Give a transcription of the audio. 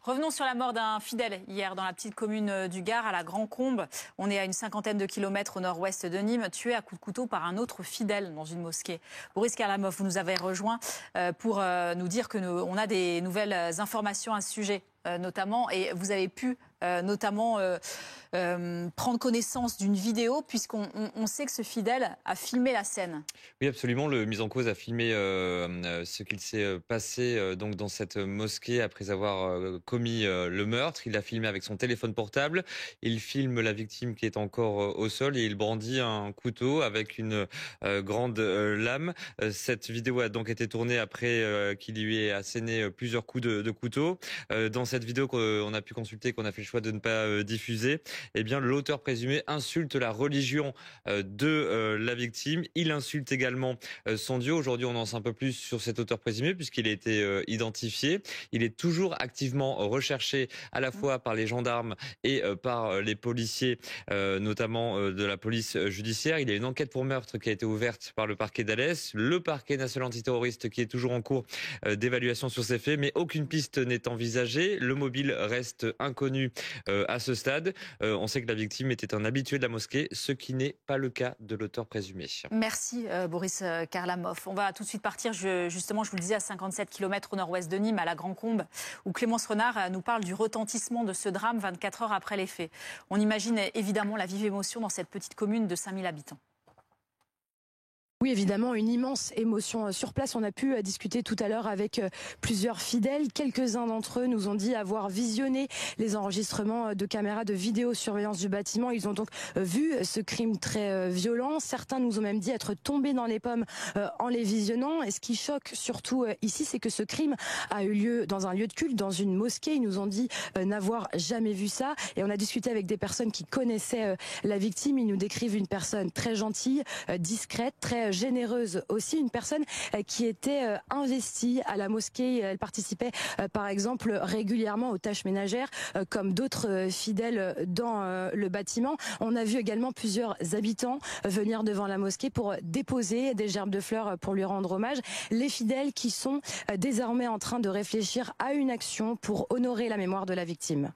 Revenons sur la mort d'un fidèle hier dans la petite commune du Gard, à la Grand-Combe. On est à une cinquantaine de kilomètres au nord-ouest de Nîmes, tué à coups de couteau par un autre fidèle dans une mosquée. Boris Karlamov, vous nous avez rejoint pour nous dire que on a des nouvelles informations à ce sujet, notamment, et vous avez pu notamment prendre connaissance d'une vidéo, puisqu'on sait que ce fidèle a filmé la scène. Oui, absolument. Le mis en cause a filmé ce qu'il s'est passé donc dans cette mosquée après avoir commis le meurtre. Il l'a filmé avec son téléphone portable. Il filme la victime qui est encore au sol et il brandit un couteau avec une grande lame. Cette vidéo a donc été tournée après qu'il lui ait asséné plusieurs coups de couteau. Dans cette vidéo qu'on a pu consulter, qu'on a fait le choix de ne pas diffuser, eh bien l'auteur présumé insulte la religion de la victime. Il insulte également son Dieu. Aujourd'hui, on en sait un peu plus sur cet auteur présumé puisqu'il a été identifié. Il est toujours activement recherché à la fois par les gendarmes et par les policiers, notamment de la police judiciaire. Il y a une enquête pour meurtre qui a été ouverte par le parquet d'Alès, le parquet national antiterroriste qui est toujours en cours d'évaluation sur ces faits, mais aucune piste n'est envisagée. Le mobile reste inconnu à ce stade. On sait que la victime était un habitué de la mosquée, ce qui n'est pas le cas de l'auteur présumé. Merci Boris Karlamov. On va tout de suite partir, justement, je vous le disais, à 57 km au nord-ouest de Nîmes, à la Grand-Combe, où Clémence Renard nous parle du retentissement de ce drame 24 heures après les faits. On imagine évidemment la vive émotion dans cette petite commune de 5000 habitants. Oui, évidemment, une immense émotion sur place. On a pu discuter tout à l'heure avec plusieurs fidèles. Quelques-uns d'entre eux nous ont dit avoir visionné les enregistrements de caméras de vidéosurveillance du bâtiment. Ils ont donc vu ce crime très violent. Certains nous ont même dit être tombés dans les pommes en les visionnant. Et ce qui choque surtout ici, c'est que ce crime a eu lieu dans un lieu de culte, dans une mosquée. Ils nous ont dit n'avoir jamais vu ça. Et on a discuté avec des personnes qui connaissaient la victime. Ils nous décrivent une personne très gentille, discrète, très généreuse aussi, une personne qui était investie à la mosquée. Elle participait par exemple régulièrement aux tâches ménagères comme d'autres fidèles dans le bâtiment. On a vu également plusieurs habitants venir devant la mosquée pour déposer des gerbes de fleurs pour lui rendre hommage. Les fidèles qui sont désormais en train de réfléchir à une action pour honorer la mémoire de la victime.